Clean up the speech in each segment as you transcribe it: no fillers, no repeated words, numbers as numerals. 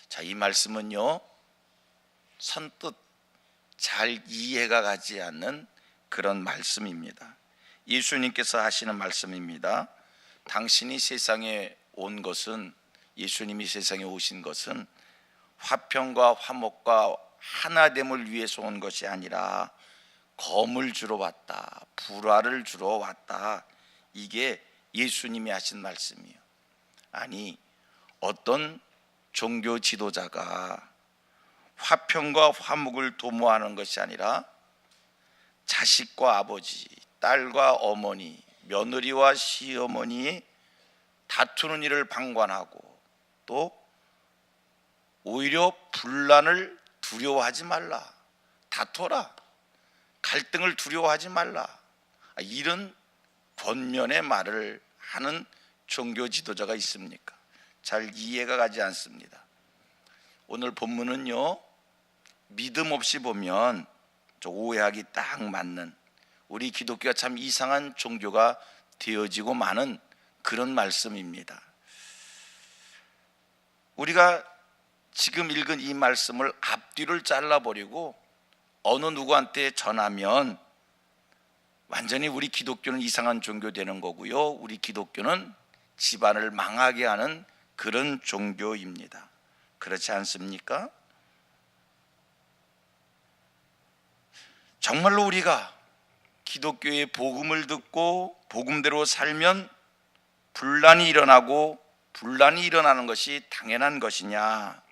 자, 이 말씀은요, 선뜻 잘 이해가 가지 않는 그런 말씀입니다. 예수님께서 하시는 말씀입니다. 당신이 세상에 온 것은, 예수님이 세상에 오신 것은 화평과 화목과 하나됨을 위해서 온 것이 아니라 검을 주러 왔다, 불화를 주러 왔다. 이게 예수님이 하신 말씀이에요. 아니, 어떤 종교 지도자가 화평과 화목을 도모하는 것이 아니라 자식과 아버지, 딸과 어머니, 며느리와 시어머니 다투는 일을 방관하고, 또 오히려 분란을 두려워하지 말라, 다퉈라, 갈등을 두려워하지 말라, 이런 권면의 말을 하는 종교 지도자가 있습니까? 잘 이해가 가지 않습니다. 오늘 본문은요, 믿음 없이 보면 오해하기 딱 맞는, 우리 기독교가 참 이상한 종교가 되어지고 마는 그런 말씀입니다. 우리가 지금 읽은 이 말씀을 앞뒤를 잘라버리고 어느 누구한테 전하면 완전히 우리 기독교는 이상한 종교 되는 거고요, 우리 기독교는 집안을 망하게 하는 그런 종교입니다. 그렇지 않습니까? 정말로 우리가 기독교의 복음을 듣고 복음대로 살면 분란이 일어나고 분란이 일어나는 것이 당연한 것이냐?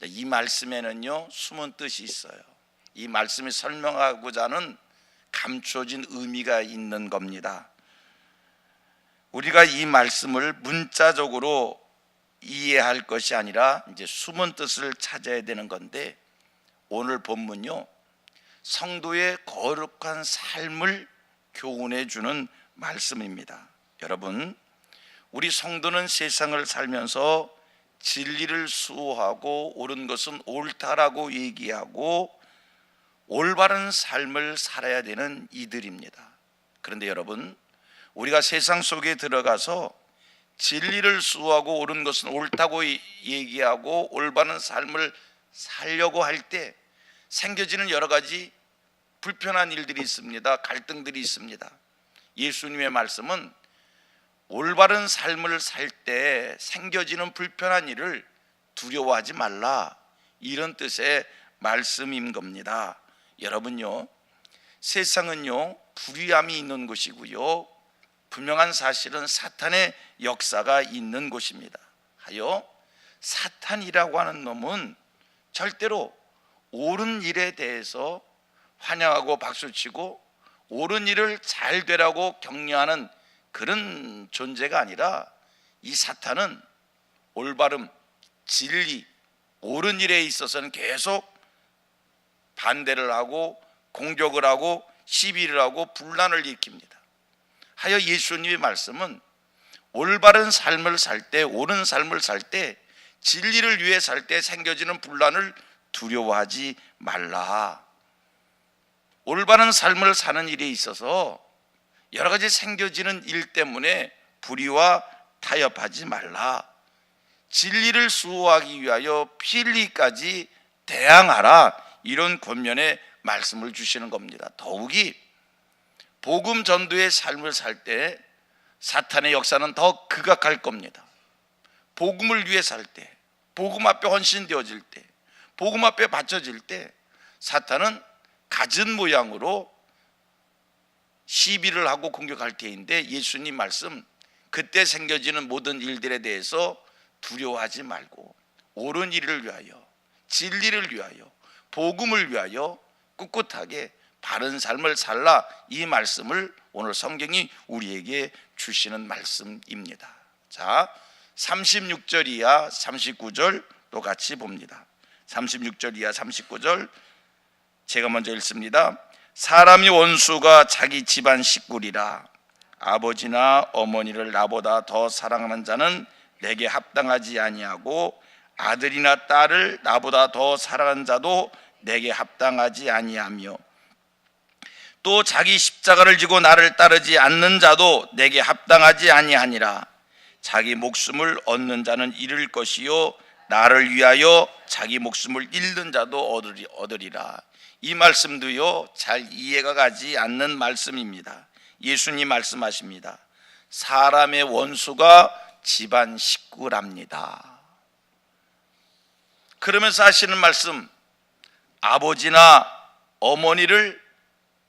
이 말씀에는요, 숨은 뜻이 있어요. 이 말씀이 설명하고자 하는 감춰진 의미가 있는 겁니다. 우리가 이 말씀을 문자적으로 이해할 것이 아니라 이제 숨은 뜻을 찾아야 되는 건데, 오늘 본문요, 성도의 거룩한 삶을 교훈해 주는 말씀입니다. 여러분, 우리 성도는 세상을 살면서 진리를 수호하고 옳은 것은 옳다라고 얘기하고 올바른 삶을 살아야 되는 이들입니다. 그런데 여러분, 우리가 세상 속에 들어가서 진리를 수호하고 옳은 것은 옳다고 얘기하고 올바른 삶을 살려고 할 때 생겨지는 여러 가지 불편한 일들이 있습니다. 갈등들이 있습니다. 예수님의 말씀은 올바른 삶을 살 때 생겨지는 불편한 일을 두려워하지 말라, 이런 뜻의 말씀인 겁니다. 여러분요, 세상은요, 불의함이 있는 곳이고요, 분명한 사실은 사탄의 역사가 있는 곳입니다. 하여 사탄이라고 하는 놈은 절대로 옳은 일에 대해서 환영하고 박수치고 옳은 일을 잘 되라고 격려하는 그런 존재가 아니라, 이 사탄은 올바름, 진리, 옳은 일에 있어서는 계속 반대를 하고 공격을 하고 시비를 하고 분란을 일으킵니다. 하여 예수님의 말씀은 올바른 삶을 살 때, 옳은 삶을 살 때, 진리를 위해 살 때 생겨지는 분란을 두려워하지 말라. 올바른 삶을 사는 일에 있어서 여러 가지 생겨지는 일 때문에 불의와 타협하지 말라. 진리를 수호하기 위하여 필리까지 대항하라, 이런 권면의 말씀을 주시는 겁니다. 더욱이 복음 전도의 삶을 살 때 사탄의 역사는 더 극악할 겁니다. 복음을 위해 살 때, 복음 앞에 헌신되어질 때, 복음 앞에 바쳐질 때 사탄은 갖은 모양으로 시비를 하고 공격할 때인데, 예수님 말씀, 그때 생겨지는 모든 일들에 대해서 두려워하지 말고 옳은 일을 위하여, 진리를 위하여, 복음을 위하여 꿋꿋하게 바른 삶을 살라, 이 말씀을 오늘 성경이 우리에게 주시는 말씀입니다. 자, 36절 이하 39절 또 같이 봅니다. 36절 이하 39절 제가 먼저 읽습니다. 사람이 원수가 자기 집안 식구리라. 아버지나 어머니를 나보다 더 사랑하는 자는 내게 합당하지 아니하고, 아들이나 딸을 나보다 더 사랑하는 자도 내게 합당하지 아니하며, 또 자기 십자가를 지고 나를 따르지 않는 자도 내게 합당하지 아니하니라. 자기 목숨을 얻는 자는 잃을 것이요, 나를 위하여 자기 목숨을 잃는 자도 얻으리라. 이 말씀도요, 잘 이해가 가지 않는 말씀입니다. 예수님 말씀하십니다. 사람의 원수가 집안 식구랍니다. 그러면서 하시는 말씀, 아버지나 어머니를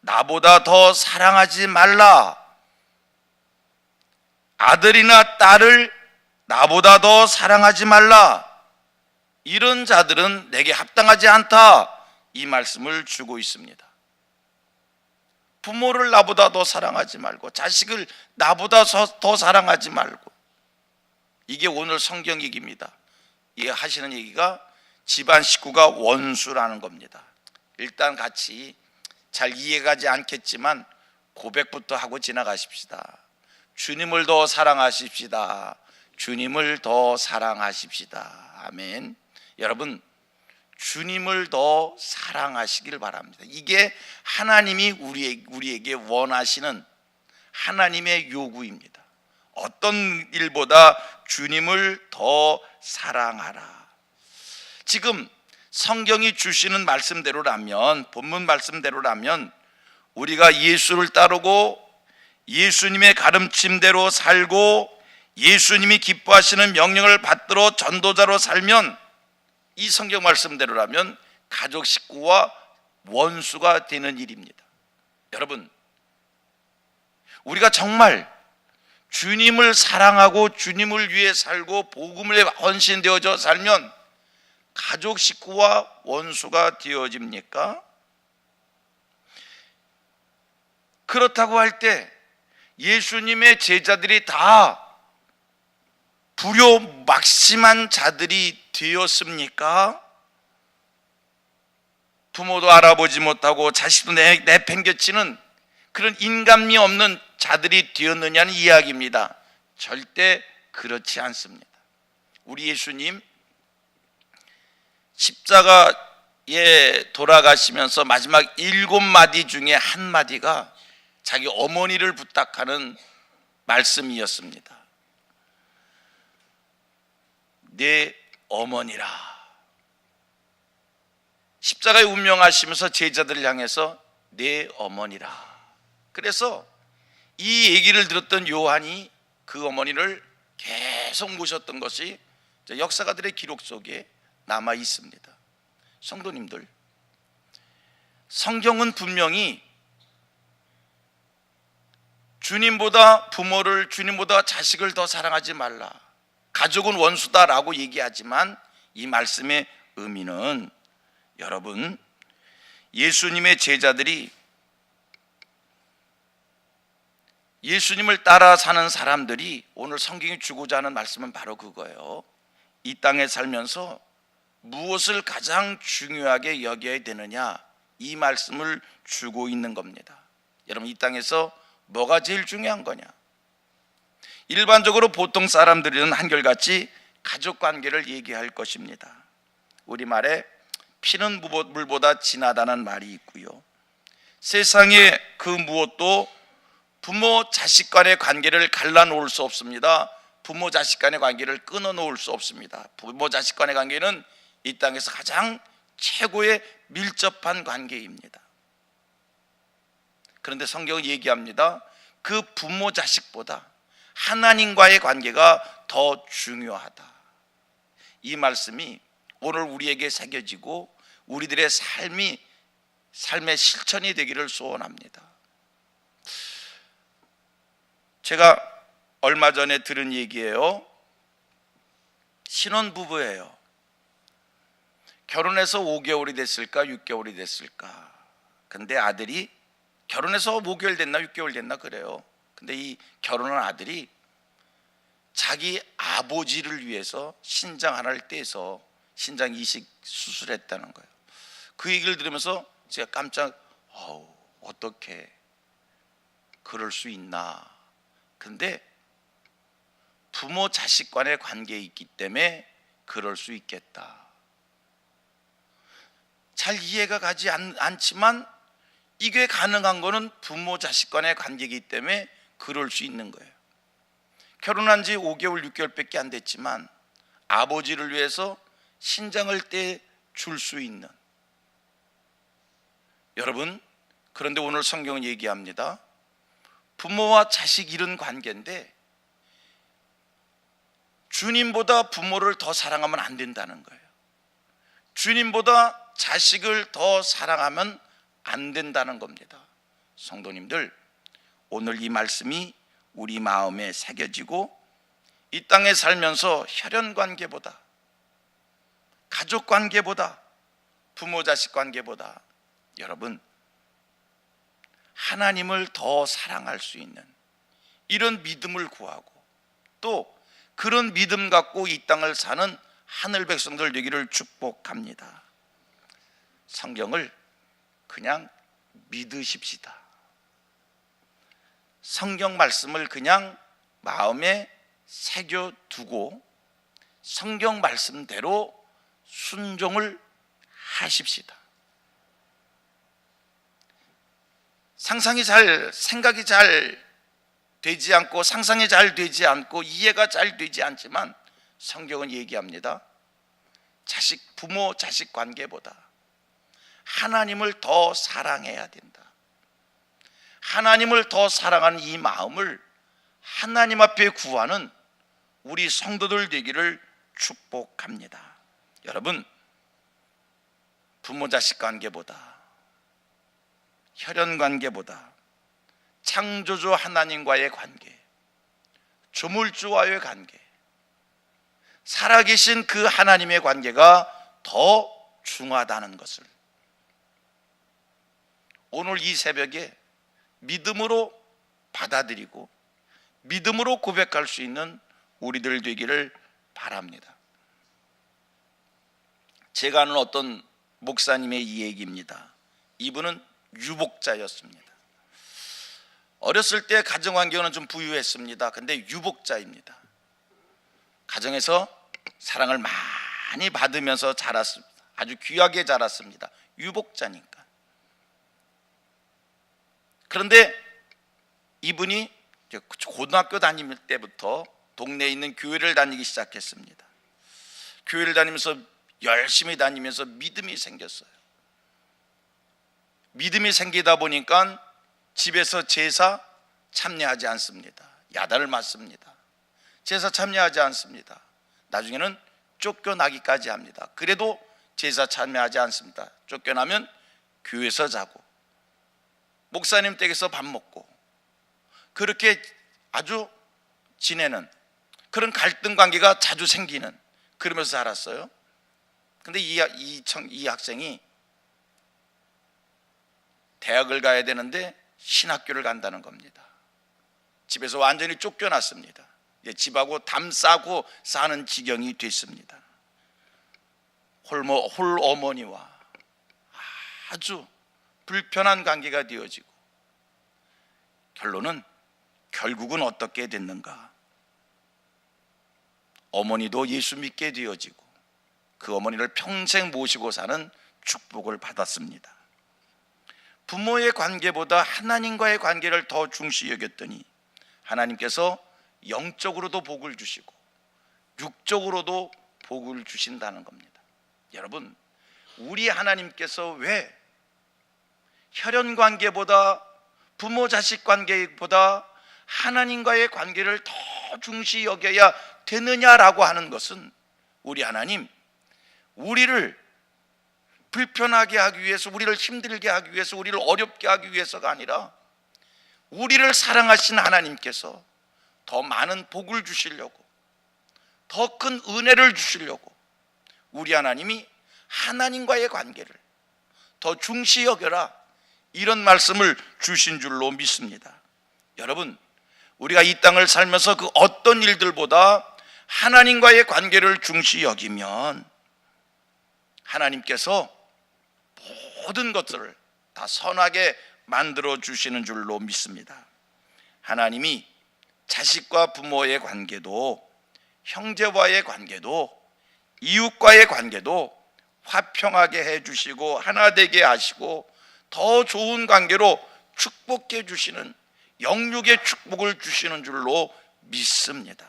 나보다 더 사랑하지 말라. 아들이나 딸을 나보다 더 사랑하지 말라. 이런 자들은 내게 합당하지 않다. 이 말씀을 주고 있습니다. 부모를 나보다 더 사랑하지 말고, 자식을 나보다 더 사랑하지 말고. 이게 오늘 성경 얘기입니다. 이게 하시는 얘기가 집안 식구가 원수라는 겁니다. 일단 같이 잘 이해가지 않겠지만 고백부터 하고 지나가십시다. 주님을 더 사랑하십시다. 주님을 더 사랑하십시다. 아멘. 여러분, 주님을 더 사랑하시길 바랍니다. 이게 하나님이 우리에게 원하시는 하나님의 요구입니다. 어떤 일보다 주님을 더 사랑하라. 지금 성경이 주시는 말씀대로라면, 본문 말씀대로라면 우리가 예수를 따르고 예수님의 가르침대로 살고 예수님이 기뻐하시는 명령을 받들어 전도자로 살면, 이 성경 말씀대로라면 가족 식구와 원수가 되는 일입니다. 여러분, 우리가 정말 주님을 사랑하고 주님을 위해 살고 복음을 헌신되어져 살면 가족 식구와 원수가 되어집니까? 그렇다고 할 때 예수님의 제자들이 다 불효막심한 자들이 되었습니까? 부모도 알아보지 못하고 자식도 내팽개치는 그런 인간미 없는 자들이 되었느냐는 이야기입니다. 절대 그렇지 않습니다. 우리 예수님 십자가에 돌아가시면서 마지막 7마디 중에 한 마디가 자기 어머니를 부탁하는 말씀이었습니다. 내 어머니라. 십자가에 운명하시면서 제자들을 향해서 내 어머니라. 그래서 이 얘기를 들었던 요한이 그 어머니를 계속 모셨던 것이 역사가들의 기록 속에 남아 있습니다. 성도님들, 성경은 분명히 주님보다 부모를, 주님보다 자식을 더 사랑하지 말라, 가족은 원수다라고 얘기하지만 이 말씀의 의미는, 여러분, 예수님의 제자들이 예수님을 따라 사는 사람들이 오늘 성경이 주고자 하는 말씀은 바로 그거예요. 이 땅에 살면서 무엇을 가장 중요하게 여겨야 되느냐, 이 말씀을 주고 있는 겁니다. 여러분, 이 땅에서 뭐가 제일 중요한 거냐? 일반적으로 보통 사람들은 한결같이 가족관계를 얘기할 것입니다. 우리말에 피는 물보다 진하다는 말이 있고요, 세상에 그 무엇도 부모 자식 간의 관계를 갈라놓을 수 없습니다. 부모 자식 간의 관계를 끊어놓을 수 없습니다. 부모 자식 간의 관계는 이 땅에서 가장 최고의 밀접한 관계입니다. 그런데 성경은 얘기합니다. 그 부모 자식보다 하나님과의 관계가 더 중요하다. 이 말씀이 오늘 우리에게 새겨지고 우리들의 삶의 실천이 되기를 소원합니다. 제가 얼마 전에 들은 얘기예요. 신혼부부예요. 결혼해서 5개월이 됐을까 6개월이 됐을까. 근데 아들이 결혼해서 5개월 됐나 6개월 됐나 그래요. 근데 이 결혼한 아들이 자기 아버지를 위해서 신장 하나를 떼서 신장 이식 수술했다는 거예요. 그 얘기를 들으면서 제가 깜짝, 어떻게 그럴 수 있나. 근데 부모 자식 간의 관계에 있기 때문에 그럴 수 있겠다. 잘 이해가 가지 않지만 이게 가능한 거는 부모 자식 간의 관계이기 때문에 그럴 수 있는 거예요. 결혼한 지 5개월 6개월밖에 안 됐지만 아버지를 위해서 신장을 떼줄 수 있는. 여러분, 그런데 오늘 성경은 얘기합니다. 부모와 자식 이런 관계인데 주님보다 부모를 더 사랑하면 안 된다는 거예요. 주님보다 자식을 더 사랑하면 안 된다는 겁니다. 성도님들, 오늘 이 말씀이 우리 마음에 새겨지고 이 땅에 살면서 혈연관계보다, 가족관계보다, 부모 자식 관계보다 여러분 하나님을 더 사랑할 수 있는 이런 믿음을 구하고 또 그런 믿음 갖고 이 땅을 사는 하늘 백성들 되기를 축복합니다. 성경을 그냥 믿으십시다. 성경 말씀을 그냥 마음에 새겨두고 성경 말씀대로 순종을 하십시다. 생각이 잘 되지 않고 상상이 잘 되지 않고 이해가 잘 되지 않지만 성경은 얘기합니다. 부모 자식 관계보다 하나님을 더 사랑해야 된다. 하나님을 더 사랑하는 이 마음을 하나님 앞에 구하는 우리 성도들 되기를 축복합니다. 여러분, 부모 자식 관계보다, 혈연 관계보다 창조주 하나님과의 관계, 조물주와의 관계, 살아계신 그 하나님의 관계가 더 중요하다는 것을 오늘 이 새벽에 믿음으로 받아들이고 믿음으로 고백할 수 있는 우리들 되기를 바랍니다. 제가 아는 어떤 목사님의 이 얘기입니다. 이분은 유복자였습니다. 어렸을 때 가정환경은 좀 부유했습니다. 근데 유복자입니다. 가정에서 사랑을 많이 받으면서 자랐습니다. 아주 귀하게 자랐습니다. 유복자니까. 그런데 이분이 고등학교 다닐 때부터 동네에 있는 교회를 다니기 시작했습니다. 교회를 다니면서 열심히 다니면서 믿음이 생겼어요. 믿음이 생기다 보니까 집에서 제사 참여하지 않습니다. 야단을 맞습니다. 제사 참여하지 않습니다. 나중에는 쫓겨나기까지 합니다. 그래도 제사 참여하지 않습니다. 쫓겨나면 교회에서 자고 목사님 댁에서 밥 먹고 그렇게 아주 지내는 그런 갈등 관계가 자주 생기는, 그러면서 살았어요. 근데 이 학생이 대학을 가야 되는데 신학교를 간다는 겁니다. 집에서 완전히 쫓겨났습니다. 집하고 담 싸고 사는 지경이 됐습니다. 홀어머니와 아주 불편한 관계가 되어지고 결국은 어떻게 됐는가? 어머니도 예수 믿게 되어지고 그 어머니를 평생 모시고 사는 축복을 받았습니다. 부모의 관계보다 하나님과의 관계를 더 중시 여겼더니 하나님께서 영적으로도 복을 주시고 육적으로도 복을 주신다는 겁니다. 여러분, 우리 하나님께서 왜 혈연 관계보다 부모 자식 관계보다 하나님과의 관계를 더 중시 여겨야 되느냐라고 하는 것은 우리 하나님, 우리를 불편하게 하기 위해서, 우리를 힘들게 하기 위해서, 우리를 어렵게 하기 위해서가 아니라 우리를 사랑하신 하나님께서 더 많은 복을 주시려고, 더 큰 은혜를 주시려고 우리 하나님이 하나님과의 관계를 더 중시 여겨라, 이런 말씀을 주신 줄로 믿습니다. 여러분, 우리가 이 땅을 살면서 그 어떤 일들보다 하나님과의 관계를 중시 여기면 하나님께서 모든 것들을 다 선하게 만들어 주시는 줄로 믿습니다. 하나님이 자식과 부모의 관계도, 형제와의 관계도, 이웃과의 관계도 화평하게 해주시고 하나 되게 하시고 더 좋은 관계로 축복해 주시는, 영육의 축복을 주시는 줄로 믿습니다.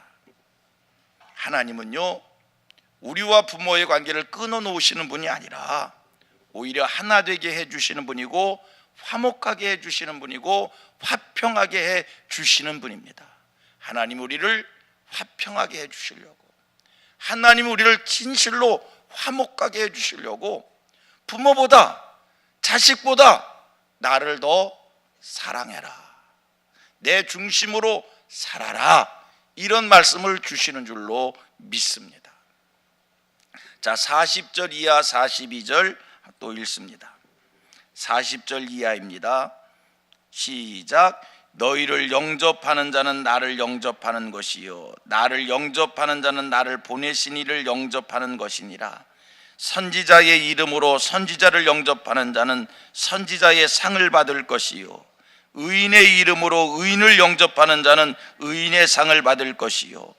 하나님은요, 우리와 부모의 관계를 끊어놓으시는 분이 아니라 오히려 하나 되게 해주시는 분이고, 화목하게 해주시는 분이고, 화평하게 해주시는 분입니다. 하나님 우리를 화평하게 해주시려고, 하나님 우리를 진실로 화목하게 해주시려고 부모보다, 자식보다 나를 더 사랑해라, 내 중심으로 살아라, 이런 말씀을 주시는 줄로 믿습니다. 자, 40절 이하 42절 또 읽습니다. 40절 이하입니다. 시작. 너희를 영접하는 자는 나를 영접하는 것이요 나를 영접하는 자는 나를 보내신 이를 영접하는 것이니라. 선지자의 이름으로 선지자를 영접하는 자는 선지자의 상을 받을 것이요 의인의 이름으로 의인을 영접하는 자는 의인의 상을 받을 것이요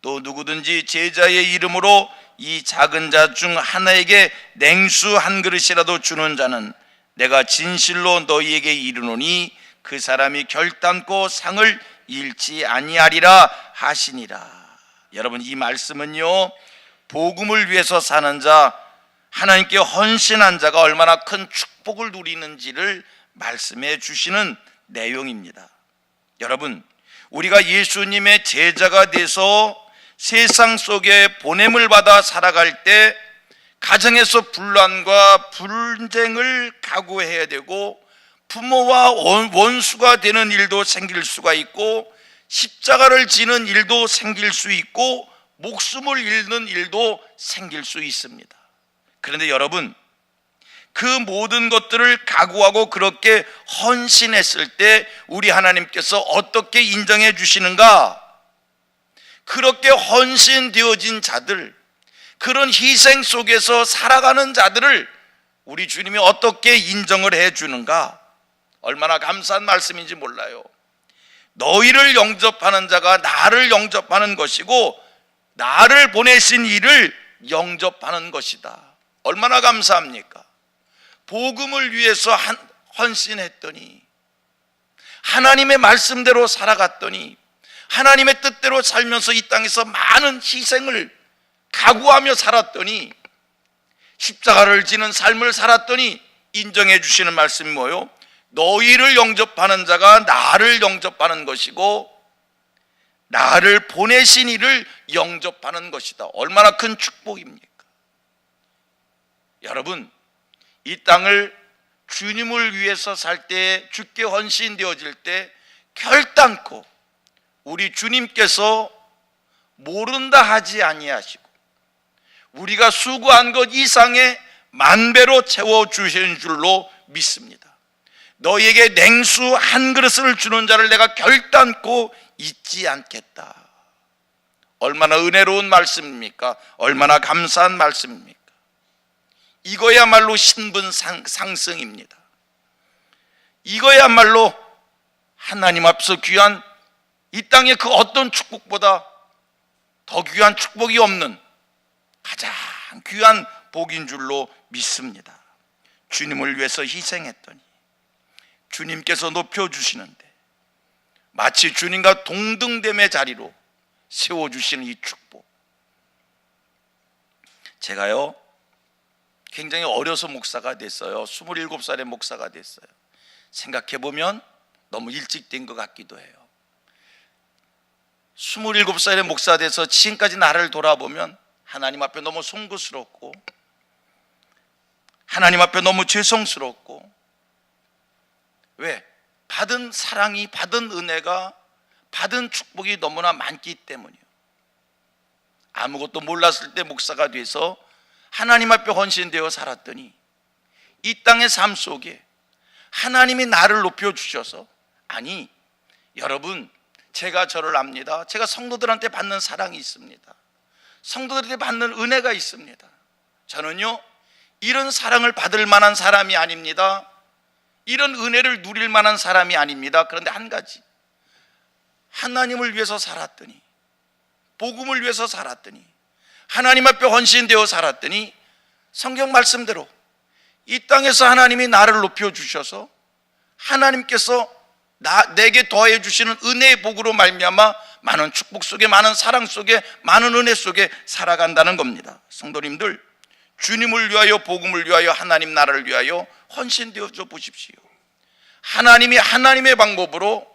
또 누구든지 제자의 이름으로 이 작은 자 중 하나에게 냉수 한 그릇이라도 주는 자는 내가 진실로 너희에게 이르노니 그 사람이 결단코 상을 잃지 아니하리라 하시니라. 여러분, 이 말씀은요, 복음을 위해서 사는 자, 하나님께 헌신한 자가 얼마나 큰 축복을 누리는지를 말씀해 주시는 내용입니다. 여러분, 우리가 예수님의 제자가 돼서 세상 속에 보냄을 받아 살아갈 때 가정에서 분란과 분쟁을 각오해야 되고, 부모와 원수가 되는 일도 생길 수가 있고, 십자가를 지는 일도 생길 수 있고, 목숨을 잃는 일도 생길 수 있습니다. 그런데 여러분, 그 모든 것들을 각오하고 그렇게 헌신했을 때 우리 하나님께서 어떻게 인정해 주시는가? 그렇게 헌신되어진 자들, 그런 희생 속에서 살아가는 자들을 우리 주님이 어떻게 인정을 해 주는가? 얼마나 감사한 말씀인지 몰라요. 너희를 영접하는 자가 나를 영접하는 것이고 나를 보내신 이를 영접하는 것이다. 얼마나 감사합니까? 복음을 위해서 헌신했더니, 하나님의 말씀대로 살아갔더니, 하나님의 뜻대로 살면서 이 땅에서 많은 희생을 각오하며 살았더니, 십자가를 지는 삶을 살았더니 인정해 주시는 말씀이 뭐예요? 너희를 영접하는 자가 나를 영접하는 것이고 나를 보내신 이를 영접하는 것이다. 얼마나 큰 축복입니까? 여러분, 이 땅을 주님을 위해서 살 때, 주께 헌신되어질 때 결단코 우리 주님께서 모른다 하지 아니하시고 우리가 수고한 것 이상의 만배로 채워주시는 줄로 믿습니다. 너희에게 냉수 한 그릇을 주는 자를 내가 결단코 잊지 않겠다. 얼마나 은혜로운 말씀입니까? 얼마나 감사한 말씀입니까? 이거야말로 신분 상승입니다. 이거야말로 하나님 앞서 귀한, 이 땅의 그 어떤 축복보다 더 귀한 축복이 없는 가장 귀한 복인 줄로 믿습니다. 주님을 위해서 희생했더니 주님께서 높여주시는데 마치 주님과 동등됨의 자리로 세워주시는 이 축복. 제가요, 굉장히 어려서 목사가 됐어요. 27살에 목사가 됐어요. 생각해보면 너무 일찍 된 것 같기도 해요. 27살에 목사 돼서 지금까지 나를 돌아보면 하나님 앞에 너무 송구스럽고, 하나님 앞에 너무 죄송스럽고, 왜? 받은 사랑이, 받은 은혜가, 받은 축복이 너무나 많기 때문이요. 아무것도 몰랐을 때 목사가 돼서 하나님 앞에 헌신되어 살았더니 이 땅의 삶 속에 하나님이 나를 높여주셔서, 아니 여러분, 제가 저를 압니다. 제가 성도들한테 받는 사랑이 있습니다. 성도들한테 받는 은혜가 있습니다. 저는요, 이런 사랑을 받을 만한 사람이 아닙니다. 이런 은혜를 누릴 만한 사람이 아닙니다. 그런데 한 가지, 하나님을 위해서 살았더니, 복음을 위해서 살았더니, 하나님 앞에 헌신되어 살았더니 성경 말씀대로 이 땅에서 하나님이 나를 높여주셔서 하나님께서 내게 더해 주시는 은혜의 복으로 말미암아 많은 축복 속에, 많은 사랑 속에, 많은 은혜 속에 살아간다는 겁니다. 성도님들, 주님을 위하여, 복음을 위하여, 하나님 나라를 위하여 헌신되어져 보십시오. 하나님이 하나님의 방법으로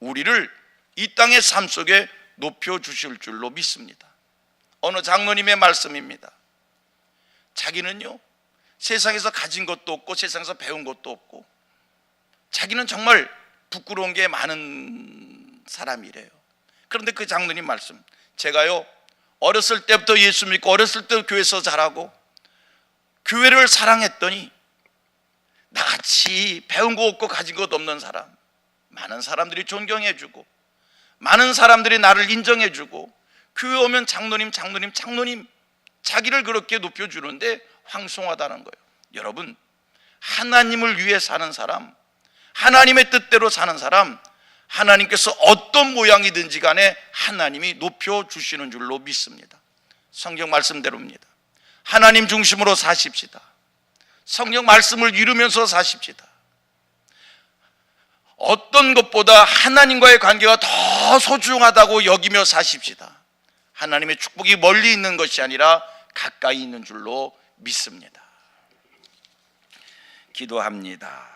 우리를 이 땅의 삶 속에 높여주실 줄로 믿습니다. 어느 장로님의 말씀입니다. 자기는요, 세상에서 가진 것도 없고 세상에서 배운 것도 없고 자기는 정말 부끄러운 게 많은 사람이래요. 그런데 그 장로님 말씀, 제가요 어렸을 때부터 예수 믿고 어렸을 때 교회에서 자라고 교회를 사랑했더니 나같이 배운 거 없고 가진 것 없는 사람, 많은 사람들이 존경해주고 많은 사람들이 나를 인정해주고 교회 오면 장로님 자기를 그렇게 높여주는데 황송하다는 거예요. 여러분, 하나님을 위해 사는 사람, 하나님의 뜻대로 사는 사람, 하나님께서 어떤 모양이든지 간에 하나님이 높여주시는 줄로 믿습니다. 성경 말씀대로입니다. 하나님 중심으로 사십시다. 성경 말씀을 이루면서 사십시다. 어떤 것보다 하나님과의 관계가 더 소중하다고 여기며 사십시다. 하나님의 축복이 멀리 있는 것이 아니라 가까이 있는 줄로 믿습니다. 기도합니다.